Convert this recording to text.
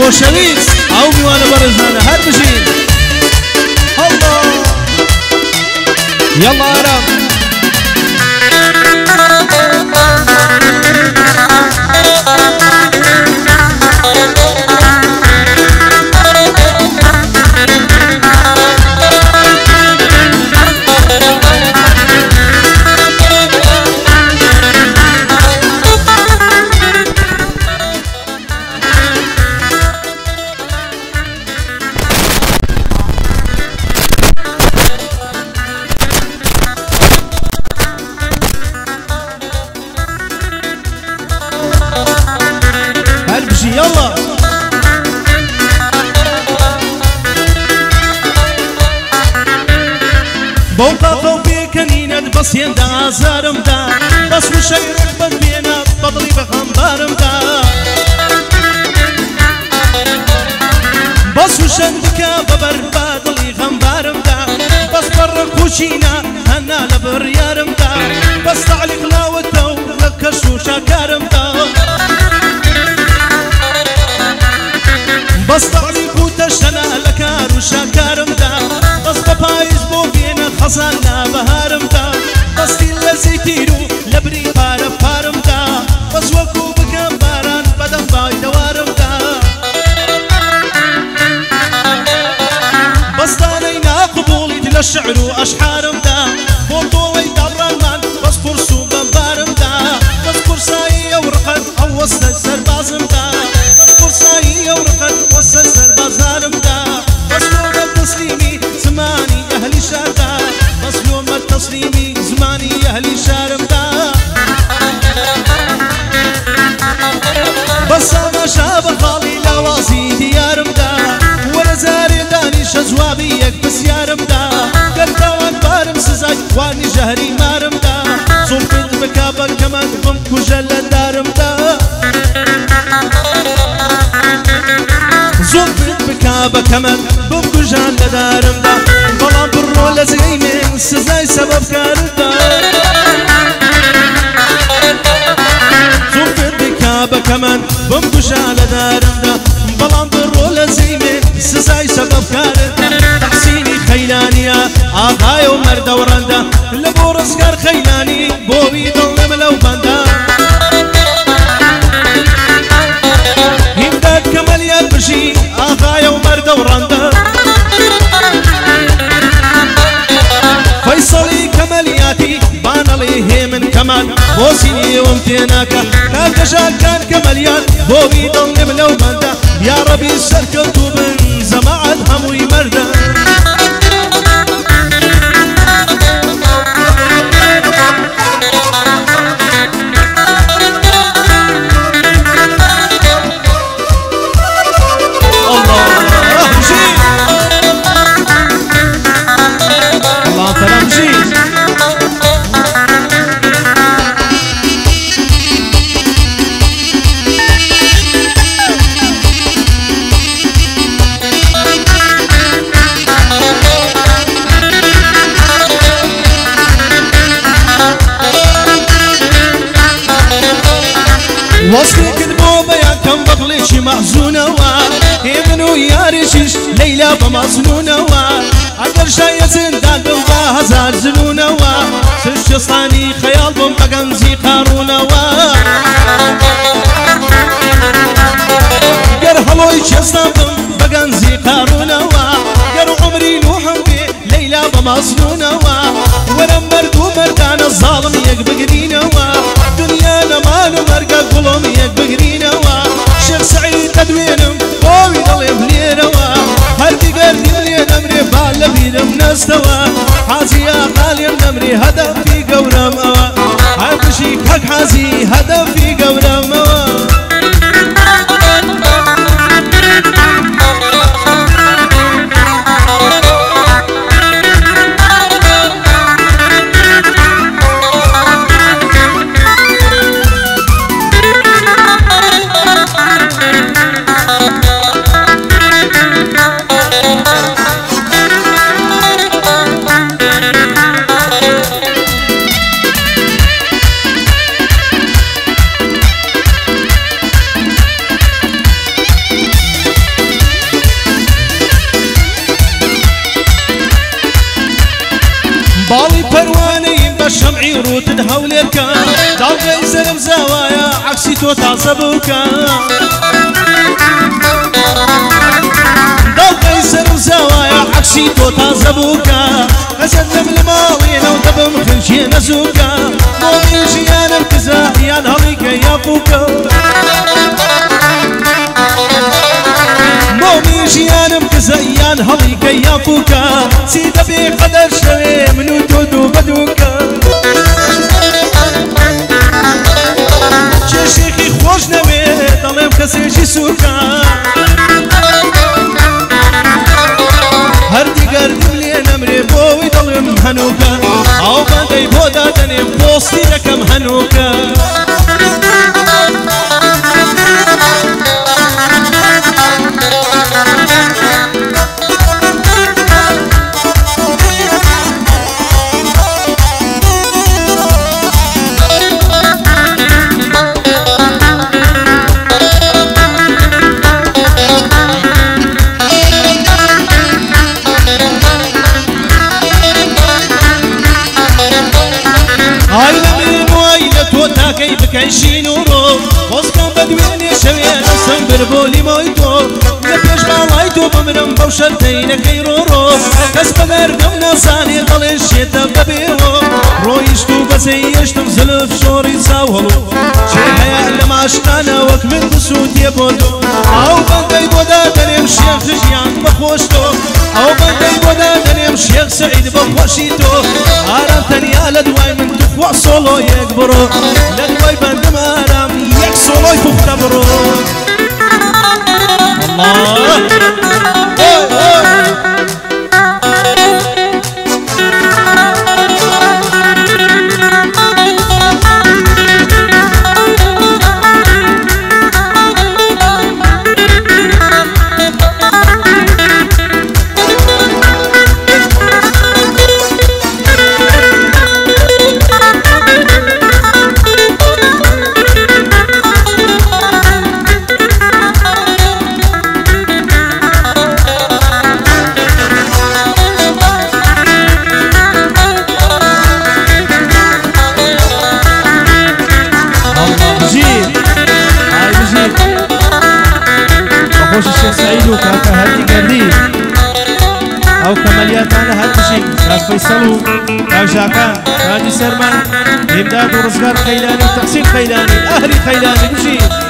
خۆشەویست ئەو میوانە بەڕێزانە هەر بژین الله يلا عرب يلا بوقا بيكنينة بس يندا عزارم دا بس وشيرك بدبينا بضري بخنبارم دا بس وشندك ببرباد لي خنبارم دا بس برك وشينا هنا لبريارم دا بس تعليق لاوتو لكشو شاكارم دا بس تعليق وتشنا لكار وشاكارم دا بس ببايز بوبينا خزانا بهارم دا بس كل زيتيرو لبري بارم بارم دا بس وكو بكم باران بدم باي دوارم دا بس دانينا قبولي دل الشعر واشحارم دا بوطولي درمان بس فرسو بمبارم دا بس فرساي ورقد او وسط السربازم دا بس فرساي ورقد وسط السربازارم دا بس لوم التسليمي زماني اهلي شاردا بس لوم التسليمي زماني اهلي شارم دا بس انا شاب خالي لوازي ديارم دا ولا زاري داني شزوابي يكبس يارم دا قلت وان بارم سزاي واني جهري مارم دا صنفت بكابا كمان بمكو جل دارم دا صنفت بكابا كمان بمكو جل دارم دا بلا برو لزيمين سزاي سبب كارم دا صنفت بكابا كمان بمكو جل دارم دا بلا برو لزيمين سزاي سبب كارم تحسيني خيلانيا آغاي ومرد ورندا لبو رزقار خيلاني بوبي ظلم لو بندا يمداد كماليات بشي آغاي ومرد ورندا فيصلي كمالياتي بان عليه من كمال بوسيني وامتناكا كاكشان كان كماليات بوبي ظلم لو بندا يا ربي سركتو بن زماعة هموي مردا وصلك البوبة يا كم بغليشي محزونة ابنو ياريشيش ليلى بمظنونة عقر شاية زندان بمبا هزار زنونة سجصاني خيال بمبا قنزي قارونة قر هلوي شصان بمبا قنزي قارونة قر عمري نوحن بي ليلى بمظنونة ولم مردو مردان الظالم يقبقرينة دنيا نمان مرقا قلوم يقبقرينة شيخ سعيد تدوينم قوي ضلي بلينة هردي قردي بلين امري بالبي نمنستوى حازي يا غالي نمري هدف في قورم عبشي كاك حازي هدف في قورم باڵی پەروانەیم بە شەمعی ڕوتت هەولێرکە داڵغەی سەرم زاوایە عەکسی تۆ تازە بووکە داڵغەی سەرم زاوایە عەکسی تۆ تازە بووکە ئەزەندەم لە ماڵێنە و دەبم خنجێنە زووکە مۆمی ژیانم کزە یان هەڵیکە یا بووکە مۆمی ژیانم کزە یان هەڵیکە یا بووکە چی دەبێ قەدەر شەوێ من و تۆ دوو بەدووکە چێشێکی خۆش نەوێ دەڵێم کەسێکی سووکە هەردیگەردم لێ نەمرێ بۆی دەڵێم هەنووکە ئەو بەندەی بۆ دادەنێم پۆستی دەکەم هەنووکە بکەیشین و ڕۆ خۆزکەم بە دوێنێ شەوێ دەستم بربۆلی مۆی تۆ لە پێش باڵای تۆ بمرم بەو شەرتەینەکەی ڕۆ کەس بەگەردەم نازانێ دەڵێ شێتە بەبێوە ڕۆیشت و بەسەی هێشتم زلف شۆڕی چاو هەڵوو چێ هەیە لە ماشقانە وەک من بسووتێ بۆ تۆ ئەو بەندەی بۆ دادەنێم شێخ ژیان بەخۆش تۆ ئەو بەندەی بۆ دادەنێم شێخ سەعید بەخۆشی تۆ ئارام تەنیا لە دوای من تخوا سۆڵۆ یەک بڕۆ لە دوای بەندەم ئارام یەک سۆڵۆی پوختە بڕۆ کاکە هەردی گەردی ئەو کەمەلیاتانە هەر بژین کاک فەیسەڵ و کاژاکان کاجی سەرمان هێمداد و ڕزگار خەیلانی و تەقسیم خەیلانی ئەهلی خەیلانی بژین